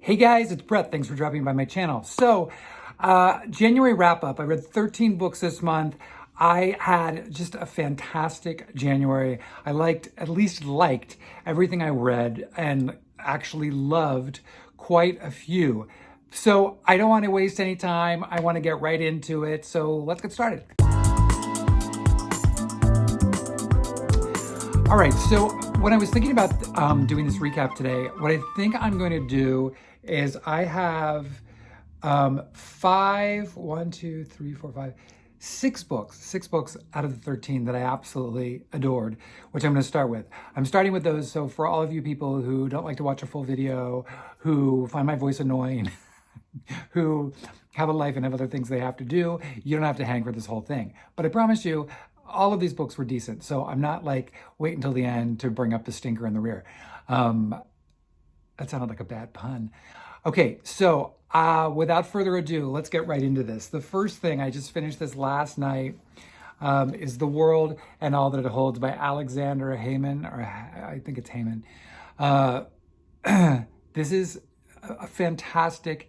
Hey guys, it's Bret. Thanks for dropping by my channel. So, January wrap up. I read 13 books this month. I had just a fantastic January. I at least liked everything I read and actually loved quite a few. So I don't want to waste any time. I want to get right into it. So let's get started. All right, so when I was thinking about doing this recap today, what I think I'm going to do is I have six books out of the 13 that I absolutely adored, which I'm going to start with. I'm starting with those, so for all of you people who don't like to watch a full video, who find my voice annoying, who have a life and have other things they have to do, you don't have to hang for this whole thing. But I promise you, all of these books were decent, so I'm not like, wait until the end to bring up the stinker in the rear. That sounded like a bad pun. Okay, so without further ado, let's get right into this. The first thing, I just finished this last night, is The World and All That It Holds by Aleksandar Hemon, or I think it's Hemon. This is a fantastic,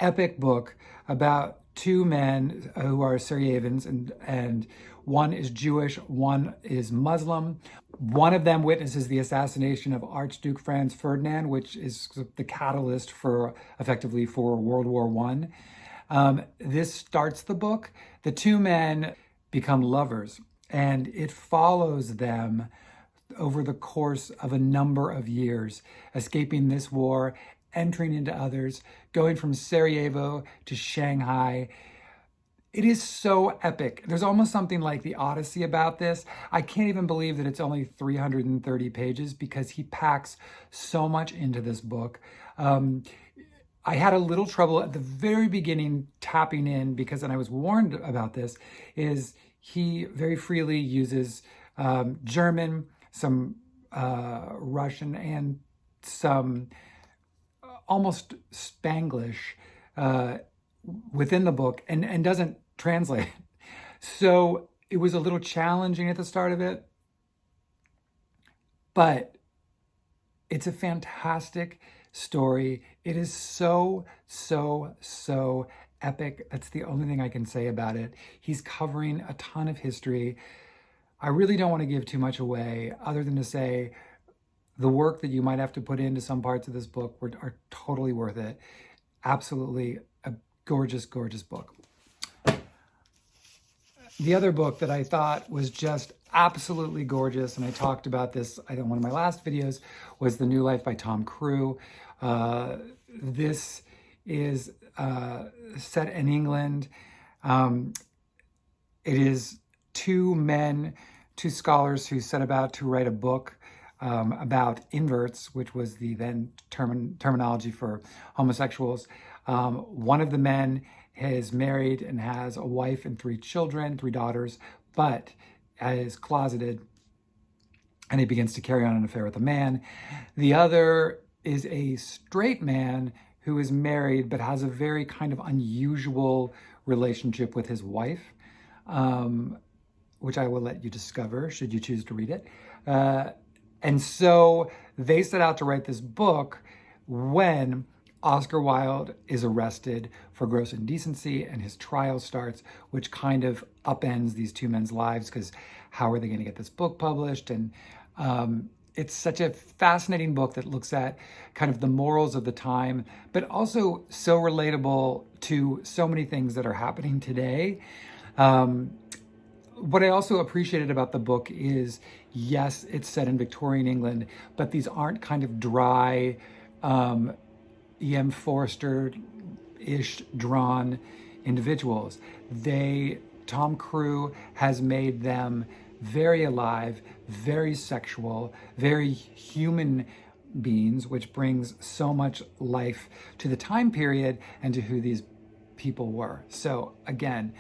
epic book about two men who are Sarajevians, and one is Jewish, one is Muslim. One of them witnesses the assassination of Archduke Franz Ferdinand, which is the catalyst for World War I. This starts the book. The two men become lovers, and it follows them over the course of a number of years, escaping this war, entering into others, going from Sarajevo to Shanghai. It is so epic. There's almost something like the Odyssey about this. I can't even believe that it's only 330 pages because he packs so much into this book. I had a little trouble at the very beginning tapping in because, and I was warned about this, is he very freely uses German, some Russian, and some almost Spanglish within the book, and doesn't translate. So it was a little challenging at the start of it, but it's a fantastic story. It is so epic. That's the only thing I can say about it. He's covering a ton of history. I really don't want to give too much away other than to say the work that you might have to put into some parts of this book are totally worth it. Absolutely a gorgeous, gorgeous book. The other book that I thought was just absolutely gorgeous, and I talked about this in one of my last videos, was The New Life by Tom Crewe. This is set in England. It is two scholars who set about to write a book about inverts, which was the then terminology for homosexuals. One of the men is married and has a wife and three daughters, but is closeted, and he begins to carry on an affair with a man. The other is a straight man who is married but has a very kind of unusual relationship with his wife, which I will let you discover should you choose to read it. And so they set out to write this book when Oscar Wilde is arrested for gross indecency and his trial starts, which kind of upends these two men's lives because how are they going to get this book published? And it's such a fascinating book that looks at kind of the morals of the time, but also so relatable to so many things that are happening today. What I also appreciated about the book is, yes, it's set in Victorian England, but these aren't kind of dry, E.M. Forster-ish drawn individuals. Tom Crewe has made them very alive, very sexual, very human beings, which brings so much life to the time period and to who these people were. So again,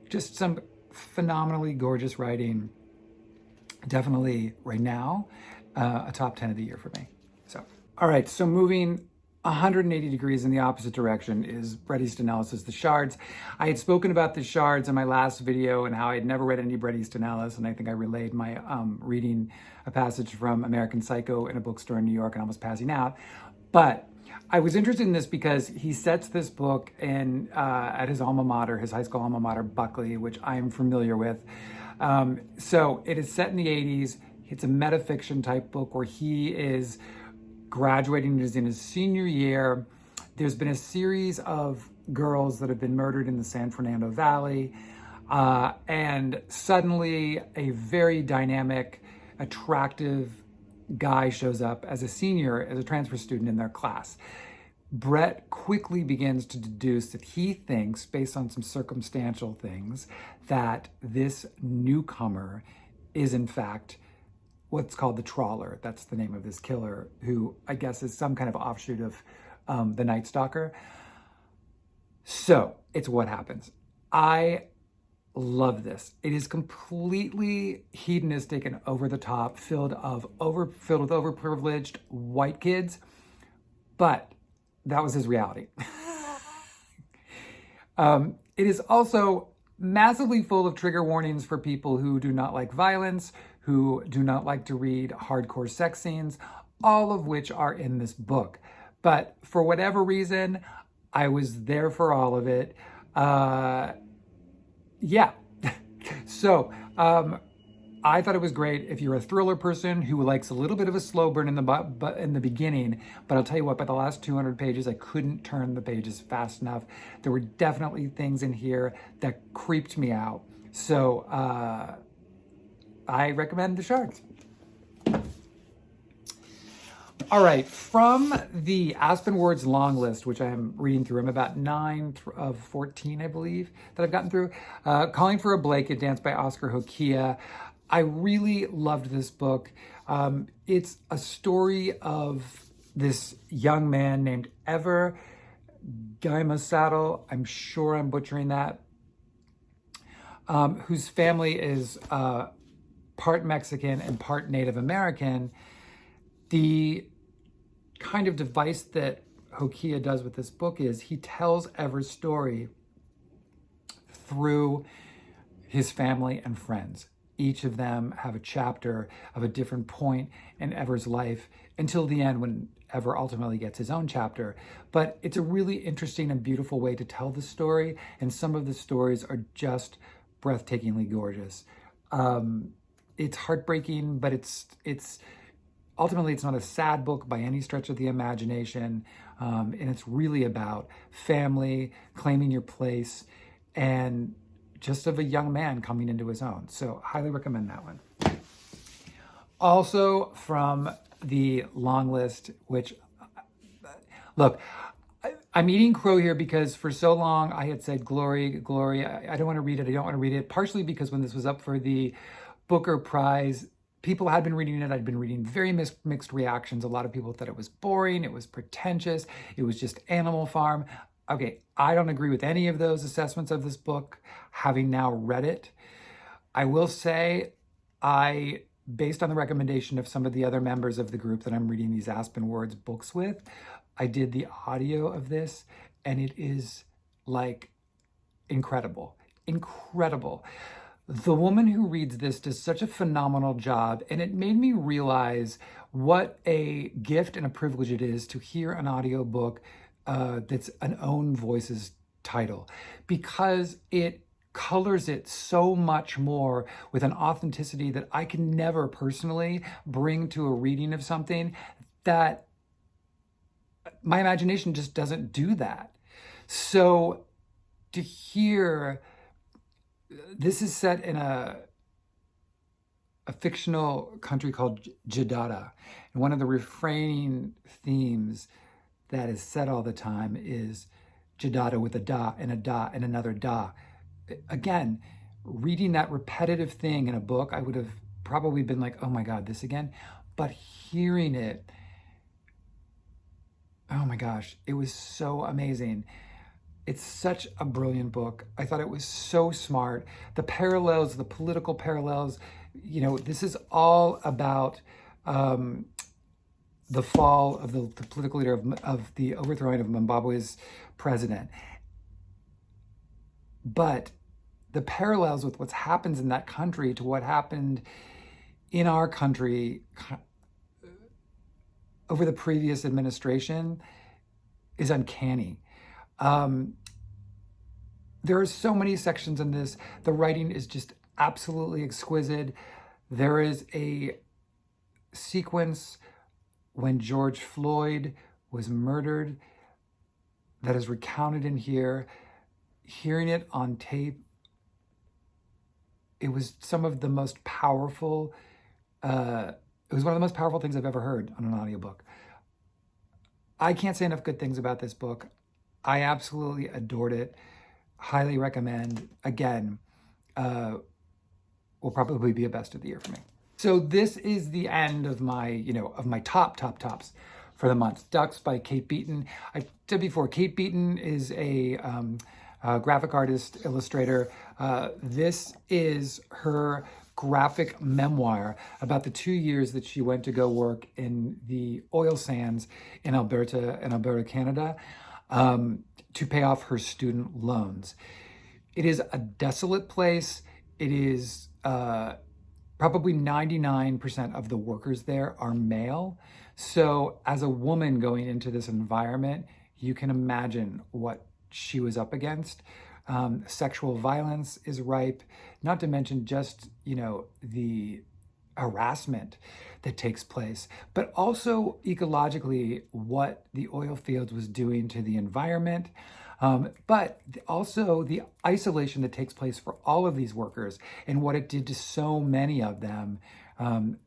just some phenomenally gorgeous writing. Definitely right now, a top 10 of the year for me. So, all right, so moving 180 degrees in the opposite direction is Bret Easton Ellis's The Shards. I had spoken about The Shards in my last video and how I had never read any Bret Easton Ellis, and I think I relayed my reading a passage from American Psycho in a bookstore in New York and almost passing out. But I was interested in this because he sets this book in at his alma mater, his high school alma mater, Buckley, which I'm familiar with. So it is set in the 80s. It's a metafiction type book where he is graduating, is in his senior year. There's been a series of girls that have been murdered in the San Fernando Valley. And suddenly a very dynamic, attractive guy shows up as a senior, as a transfer student in their class. Bret quickly begins to deduce that he thinks, based on some circumstantial things, that this newcomer is in fact what's called the Trawler. That's the name of this killer, who I guess is some kind of offshoot of the Night Stalker. So it's what happens. I love this. It is completely hedonistic and over the top, filled with overprivileged white kids, but that was his reality. It is also massively full of trigger warnings for people who do not like violence, who do not like to read hardcore sex scenes, all of which are in this book. But for whatever reason, I was there for all of it. Yeah. So I thought it was great if you're a thriller person who likes a little bit of a slow burn in the beginning. But I'll tell you what, by the last 200 pages, I couldn't turn the pages fast enough. There were definitely things in here that creeped me out. So I recommend the Shards. All right, from the Aspen Words long list, which I am reading through, I'm about 9 of 14, I believe, that I've gotten through. Calling for a Blanket, Dance by Oscar Hokeah. I really loved this book. It's a story of this young man named Ever Gaimasaddle. I'm sure I'm butchering that. Whose family is part Mexican and part Native American. The kind of device that Hokeah does with this book is he tells Ever's story through his family and friends. Each of them have a chapter of a different point in Ever's life until the end when Ever ultimately gets his own chapter. But it's a really interesting and beautiful way to tell the story, and some of the stories are just breathtakingly gorgeous. It's heartbreaking, but it's ultimately, it's not a sad book by any stretch of the imagination, and it's really about family, claiming your place, and just of a young man coming into his own. So highly recommend that one. Also from the long list, which, look, I'm eating crow here because for so long I had said, Glory, I don't want to read it, partially because when this was up for the Booker Prize, people had been reading it. I'd been reading very mixed reactions. A lot of people thought it was boring. It was pretentious. It was just Animal Farm. Okay, I don't agree with any of those assessments of this book, having now read it. I will say based on the recommendation of some of the other members of the group that I'm reading these Aspen Words books with, I did the audio of this, and it is like incredible. The woman who reads this does such a phenomenal job, and it made me realize what a gift and a privilege it is to hear an audiobook that's an own voice's title, because it colors it so much more with an authenticity that I can never personally bring to a reading of something, that my imagination just doesn't do that. So to hear, this is set in a fictional country called Jeddah. And one of the refraining themes that is said all the time is Jeddah with a da and another da. Again, reading that repetitive thing in a book, I would have probably been like, oh my God, this again. But hearing it, oh my gosh, it was so amazing. It's such a brilliant book. I thought it was so smart. The parallels, the political parallels, this is all about the fall of the political leader of the overthrowing of Zimbabwe's president. But the parallels with what happens in that country to what happened in our country over the previous administration is uncanny. There are so many sections in this. The writing is just absolutely exquisite. There is a sequence when George Floyd was murdered that is recounted in here. Hearing it on tape, it was some of the most powerful, it was one of the most powerful things I've ever heard on an audiobook. I can't say enough good things about this book. I absolutely adored it. Highly recommend. Again, will probably be a best of the year for me. So this is the end of my, of my tops for the month. Ducks by Kate Beaton. I said before, Kate Beaton is a graphic artist, illustrator. This is her graphic memoir about the 2 years that she went to go work in the oil sands in Alberta, Canada, to pay off her student loans. It is a desolate place. It is probably 99% of the workers there are male. So as a woman going into this environment, you can imagine what she was up against. Sexual violence is ripe, not to mention just, the harassment that takes place, but also ecologically what the oil fields was doing to the environment. But also the isolation that takes place for all of these workers and what it did to so many of them.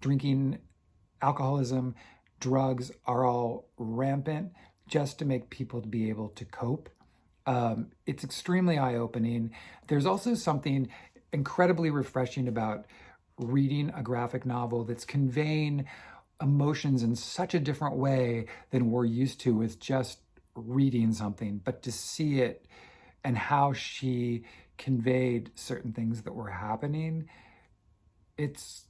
Drinking, alcoholism, drugs are all rampant just to make people to be able to cope. It's extremely eye-opening. There's also something incredibly refreshing about reading a graphic novel that's conveying emotions in such a different way than we're used to with just reading something, but to see it and how she conveyed certain things that were happening, it's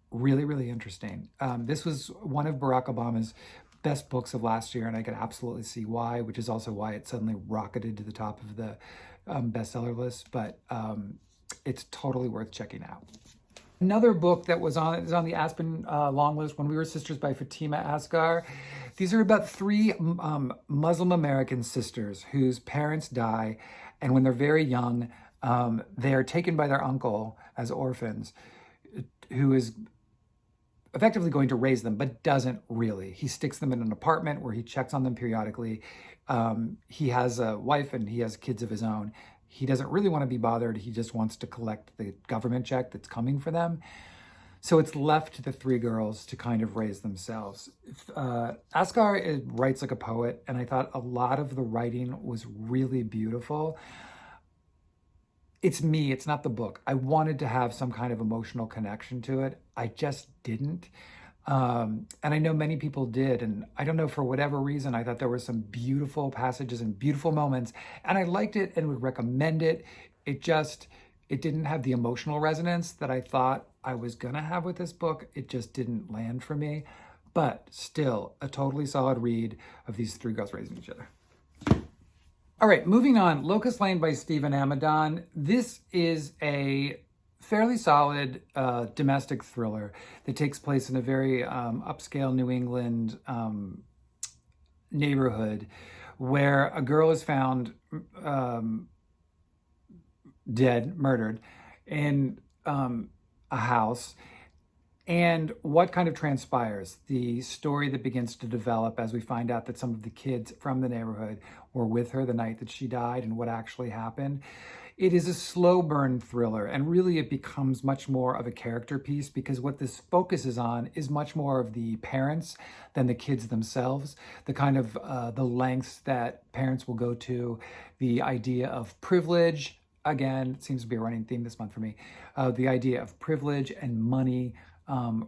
really, really interesting. This was one of Barack Obama's best books of last year, and I could absolutely see why, which is also why it suddenly rocketed to the top of the bestseller list, but it's totally worth checking out. Another book that is on the Aspen long list, When We Were Sisters by Fatimah Asghar. These are about three Muslim American sisters whose parents die, and when they're very young, they are taken by their uncle as orphans, who is effectively going to raise them, but doesn't really. He sticks them in an apartment where he checks on them periodically. He has a wife and he has kids of his own. He doesn't really want to be bothered. He just wants to collect the government check that's coming for them. So it's left to the three girls to kind of raise themselves. Asghar writes like a poet, and I thought a lot of the writing was really beautiful. It's me, it's not the book. I wanted to have some kind of emotional connection to it. I just didn't. And I know many people did, and I don't know, for whatever reason, I thought there were some beautiful passages and beautiful moments, and I liked it and would recommend it. It didn't have the emotional resonance that I thought I was gonna have with this book. It just didn't land for me, but still a totally solid read of these three girls raising each other. All right, moving on. Locust Lane by Stephen Amidon. This is a fairly solid domestic thriller that takes place in a very upscale New England neighborhood where a girl is found dead, murdered, in a house. And what kind of transpires? The story that begins to develop as we find out that some of the kids from the neighborhood were with her the night that she died and what actually happened. It is a slow burn thriller, and really it becomes much more of a character piece because what this focuses on is much more of the parents than the kids themselves, the kind of the lengths that parents will go to, the idea of privilege. Again, it seems to be a running theme this month for me. The idea of privilege and money,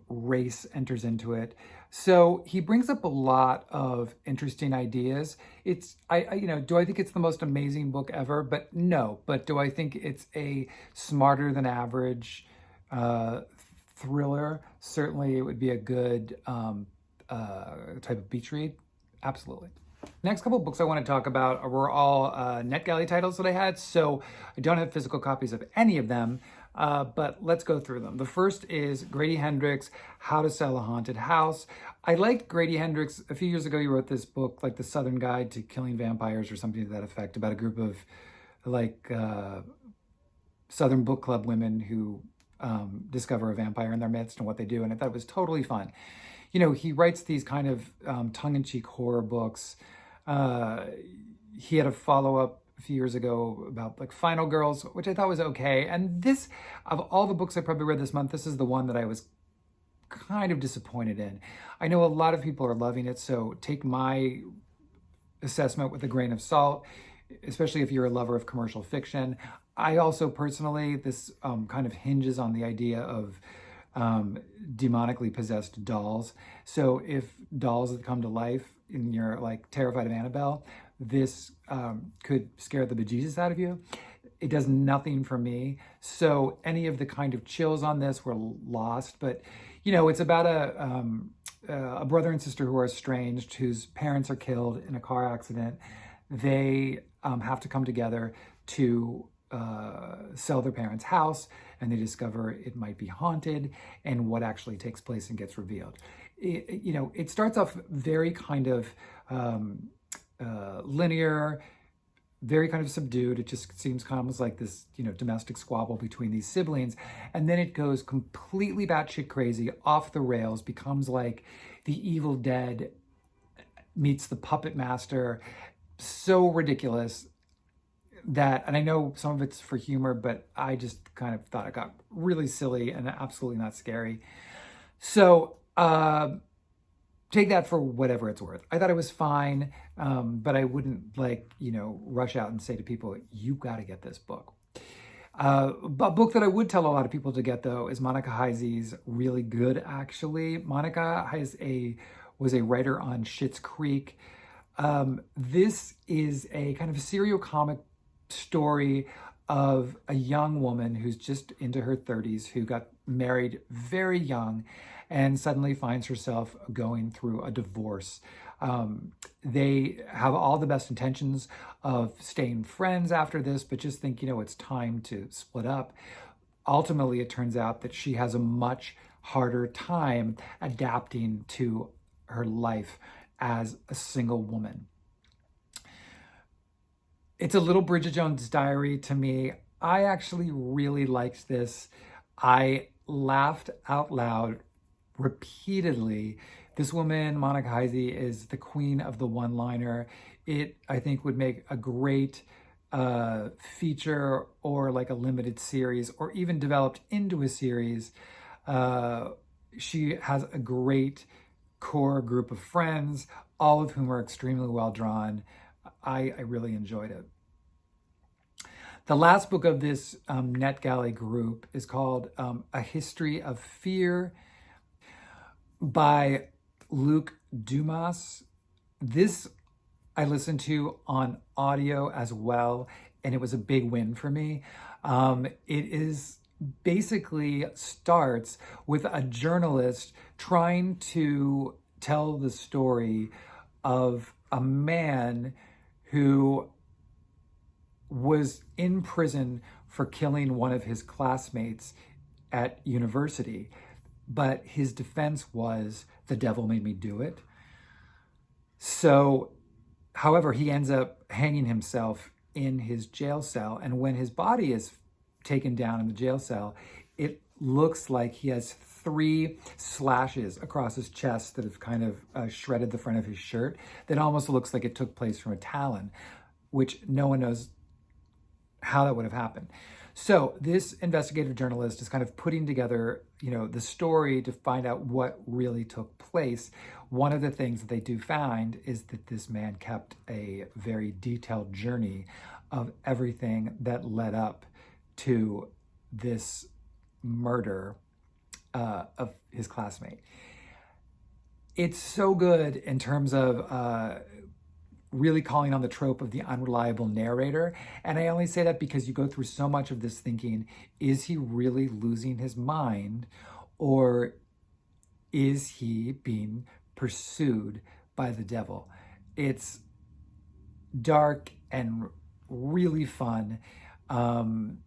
race enters into it. So he brings up a lot of interesting ideas. Do I think it's the most amazing book ever? But no. But do I think it's a smarter than average thriller? Certainly it would be a good type of beach read. Absolutely. Next couple books I want to talk about were all NetGalley titles that I had. So I don't have physical copies of any of them. but let's go through them. The first is Grady Hendrix, How to Sell a Haunted House. I liked Grady Hendrix. A few years ago, he wrote this book, like The Southern Guide to Killing Vampires or something to that effect, about a group of like Southern book club women who discover a vampire in their midst and what they do. And I thought it was totally fun. You know, he writes these kind of tongue-in-cheek horror books. He had a follow-up a few years ago about like Final Girls, which I thought was okay. And this, of all the books I probably read this month, this is the one that I was kind of disappointed in. I know a lot of people are loving it, so take my assessment with a grain of salt, especially if you're a lover of commercial fiction. I also personally, this kind of hinges on the idea of demonically possessed dolls. So if dolls that come to life and you're like terrified of Annabelle, this could scare the bejesus out of you. It does nothing for me. So any of the kind of chills on this were lost. But, you know, it's about a brother and sister who are estranged, whose parents are killed in a car accident. They have to come together to sell their parents' house, and they discover it might be haunted, and what actually takes place and gets revealed. You know, it starts off very kind of linear, very kind of subdued. It just seems kind of like this, you know, domestic squabble between these siblings. And then it goes completely batshit crazy, off the rails, becomes like the Evil Dead meets the Puppet Master. So ridiculous that, and I know some of it's for humor, but I just kind of thought it got really silly and absolutely not scary. So, take that for whatever it's worth. I thought it was fine, but I wouldn't like, you know, rush out and say to people, you got to get this book. A book that I would tell a lot of people to get, though, is Monica Heisy's Really Good, actually. Monica was a writer on Schitt's Creek. This is a kind of serial comic story of a young woman who's just into her 30s, who got married very young and suddenly finds herself going through a divorce. They have all the best intentions of staying friends after this, but just think, you know, it's time to split up. Ultimately, it turns out that she has a much harder time adapting to her life as a single woman. It's a little Bridget Jones' Diary to me. I actually really liked this. I laughed out loud repeatedly. This woman, Monica Heisey, is the queen of the one-liner. It, I think, would make a great feature or like a limited series, or even developed into a series. She has a great core group of friends, all of whom are extremely well drawn. I really enjoyed it. The last book of this NetGalley group is called A History of Fear by Luke Dumas. This I listened to on audio as well, and it was a big win for me. It is basically starts with a journalist trying to tell the story of a man who was in prison for killing one of his classmates at university. But his defense was, the devil made me do it. So, however, he ends up hanging himself in his jail cell. And when his body is taken down in the jail cell, it looks like he has 3 slashes across his chest that have kind of shredded the front of his shirt. That almost looks like it took place from a talon, which no one knows how that would have happened. So this investigative journalist is kind of putting together, you know, the story to find out what really took place. One of the things that they do find is that this man kept a very detailed journey of everything that led up to this murder of his classmate. It's so good in terms of really calling on the trope of the unreliable narrator. And I only say that because you go through so much of this thinking, is he really losing his mind, or is he being pursued by the devil? It's dark and really fun. And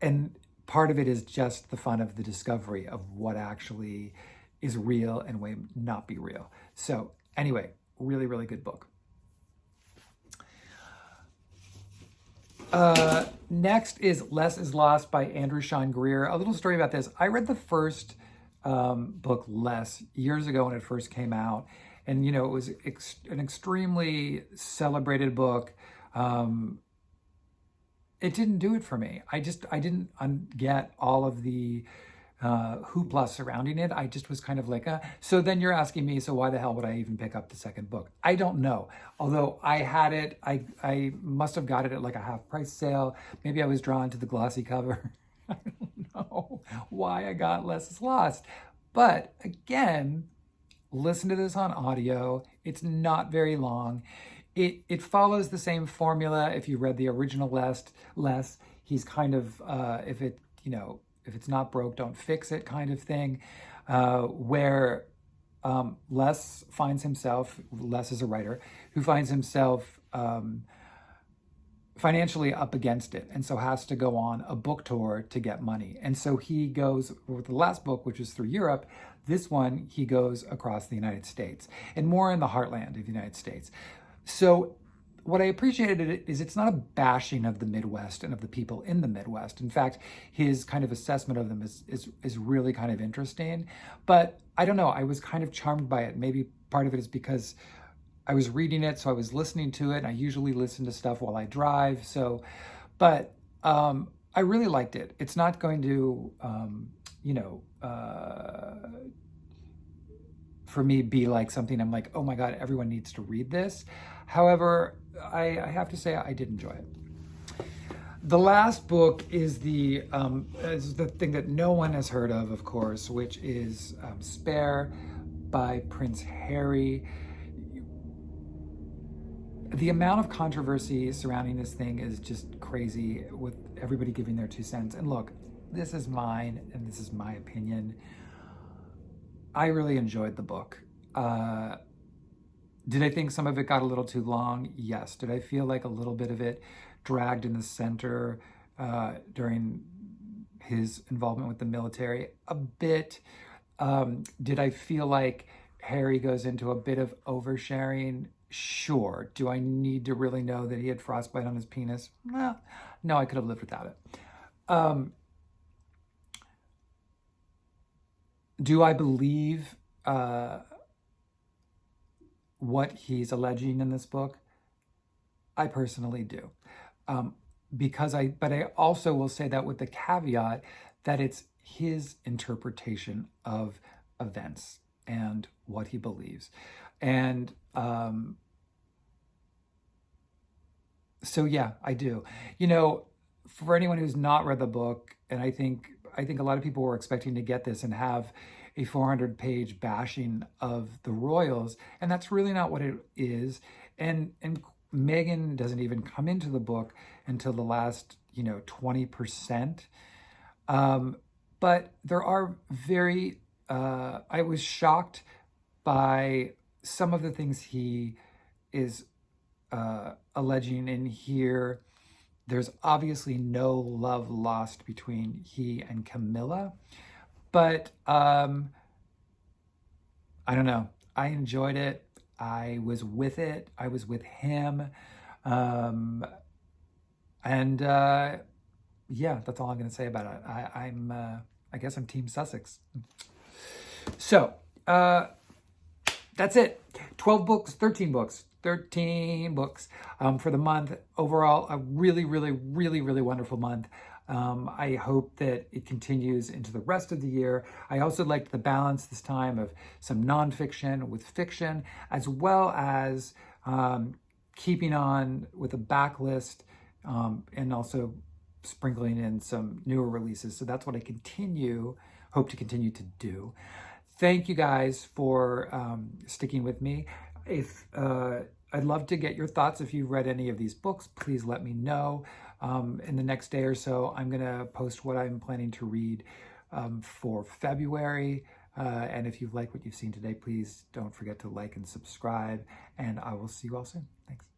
and part of it is just the fun of the discovery of what actually is real and may not be real. So anyway, really, really good book. Next is Less is Lost by Andrew Sean Greer. A little story about this. I read the first book, Less, years ago when it first came out. And, it was an extremely celebrated book. It didn't do it for me. I didn't get all of the hoopla surrounding it. I just was kind of like, So then you're asking me, so why the hell would I even pick up the second book? I don't know. Although I had it, I must have got it at like a half price sale. Maybe I was drawn to the glossy cover. I don't know why I got Less is Lost. But again, listen to this on audio. It's not very long. It follows the same formula. If you read the original Less, he's kind of, if it's not broke, don't fix it kind of thing, where Les finds himself, Les is a writer, who finds himself financially up against it, and so has to go on a book tour to get money. And so he goes, with the last book, which is through Europe, this one, he goes across the United States, and more in the heartland of the United States. So what I appreciated is it's not a bashing of the Midwest and of the people in the Midwest. In fact, his kind of assessment of them is really kind of interesting. But I don't know, I was kind of charmed by it. Maybe part of it is because I was reading it, so I was listening to it. And I usually listen to stuff while I drive. But I really liked it. It's not going to, for me, be like something I'm like, oh my God, everyone needs to read this. However, I have to say I did enjoy it. The last book is the thing that no one has heard of course, which is Spare by Prince Harry. The amount of controversy surrounding this thing is just crazy, with everybody giving their 2 cents. And look, this is mine and this is my opinion. I really enjoyed the book. Did I think some of it got a little too long? Yes. Did I feel like a little bit of it dragged in the center during his involvement with the military? A bit. Did I feel like Harry goes into a bit of oversharing? Sure. Do I need to really know that he had frostbite on his penis? Well, no, I could have lived without it. Do I believe what he's alleging in this book? I personally do. But I also will say that with the caveat that it's his interpretation of events and what he believes. And so yeah, I do. For anyone who's not read the book, and I think a lot of people were expecting to get this and have a 400-page bashing of the royals, and that's really not what it is. And Meghan doesn't even come into the book until the last 20%. But there are very I was shocked by some of the things he is alleging in here. There's obviously no love lost between he and Camilla, but I don't know. I enjoyed it. I was with it. I was with him. Yeah, that's all I'm going to say about it. I guess I'm Team Sussex. So, that's it. 13 books for the month. Overall, a really, really, really, really wonderful month. I hope that it continues into the rest of the year. I also liked the balance this time of some nonfiction with fiction, as well as keeping on with a backlist and also sprinkling in some newer releases. So that's what I hope to continue to do. Thank you guys for sticking with me. I'd love to get your thoughts. If you've read any of these books, please let me know. In the next day or so, I'm going to post what I'm planning to read for February. And if you've liked what you've seen today, please don't forget to like and subscribe. And I will see you all soon. Thanks.